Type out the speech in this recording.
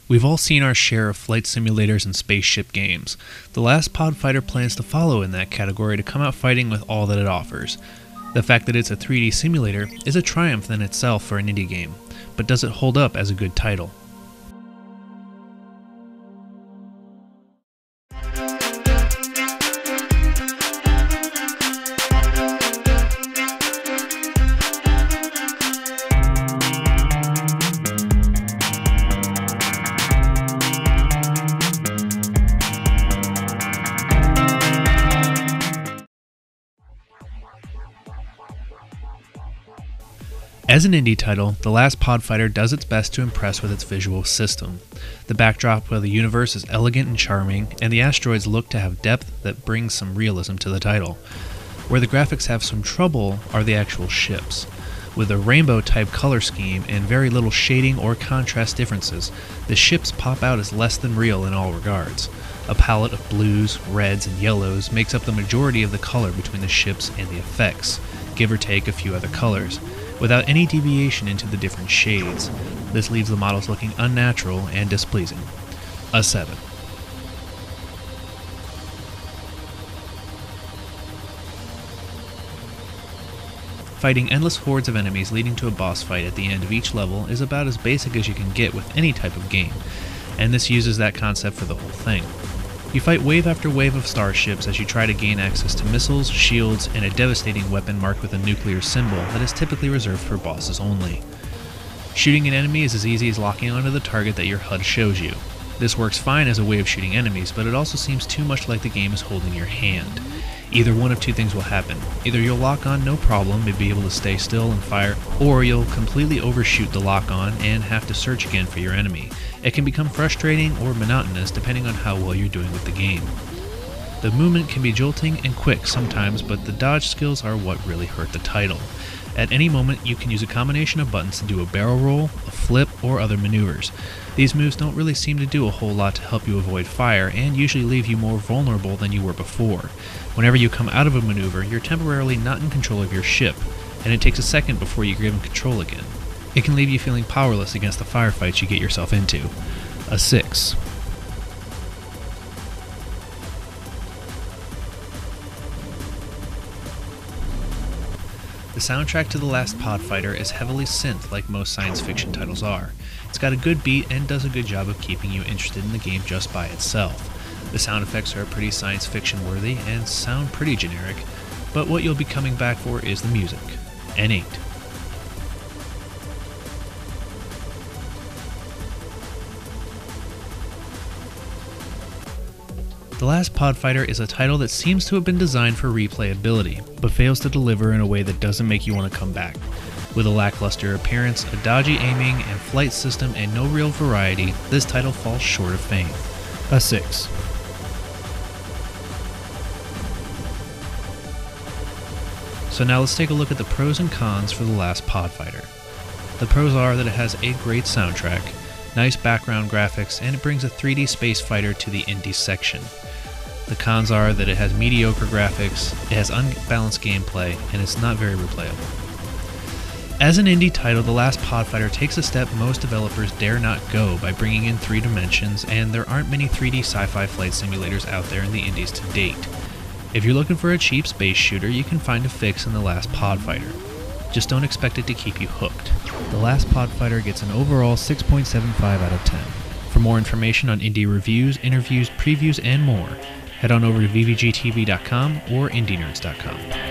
We've all seen our share of flight simulators and spaceship games. The last Podfighter plans to follow in that category to come out fighting with all that it offers. The fact that it's a 3D simulator is a triumph in itself for an indie game, but does it hold up as a good title? As an indie title, the last Podfighter does its best to impress with its visual system. The backdrop of the universe is elegant and charming, and the asteroids look to have depth that brings some realism to the title. Where the graphics have some trouble are the actual ships. With a rainbow-type color scheme and very little shading or contrast differences, the ships pop out as less than real in all regards. A palette of blues, reds, and yellows makes up the majority of the color between the ships and the effects, give or take a few other colors, without any deviation into the different shades. This leaves the models looking unnatural and displeasing. A 7. Fighting endless hordes of enemies leading to a boss fight at the end of each level is about as basic as you can get with any type of game, and this uses that concept for the whole thing. You fight wave after wave of starships as you try to gain access to missiles, shields, and a devastating weapon marked with a nuclear symbol that is typically reserved for bosses only. Shooting an enemy is as easy as locking onto the target that your HUD shows you. This works fine as a way of shooting enemies, but it also seems too much like the game is holding your hand. Either one of two things will happen. Either you'll lock on no problem and be able to stay still and fire, or you'll completely overshoot the lock on and have to search again for your enemy. It can become frustrating or monotonous depending on how well you're doing with the game. The movement can be jolting and quick sometimes, but the dodge skills are what really hurt the title. At any moment, you can use a combination of buttons to do a barrel roll, a flip, or other maneuvers. These moves don't really seem to do a whole lot to help you avoid fire, and usually leave you more vulnerable than you were before. Whenever you come out of a maneuver, you're temporarily not in control of your ship, and it takes a second before you're given control again. It can leave you feeling powerless against the firefights you get yourself into. A 6. The soundtrack to The Last Podfighter is heavily synth like most science fiction titles are. It's got a good beat and does a good job of keeping you interested in the game just by itself. The sound effects are pretty science fiction worthy and sound pretty generic, but what you'll be coming back for is the music. An 8. The Last Podfighter is a title that seems to have been designed for replayability, but fails to deliver in a way that doesn't make you want to come back. With a lackluster appearance, a dodgy aiming, and flight system, and no real variety, this title falls short of fame. A 6. So now let's take a look at the pros and cons for The Last Podfighter. The pros are that it has a great soundtrack, nice background graphics, and it brings a 3D space fighter to the indie section. The cons are that it has mediocre graphics, it has unbalanced gameplay, and it's not very replayable. As an indie title, The Last Podfighter takes a step most developers dare not go by bringing in 3 dimensions, and there aren't many 3D sci-fi flight simulators out there in the indies to date. If you're looking for a cheap space shooter, you can find a fix in The Last Podfighter. Just don't expect it to keep you hooked. The Last Podfighter gets an overall 6.75 out of 10. For more information on indie reviews, interviews, previews, and more, head on over to VVGTV.com or Indienerds.com.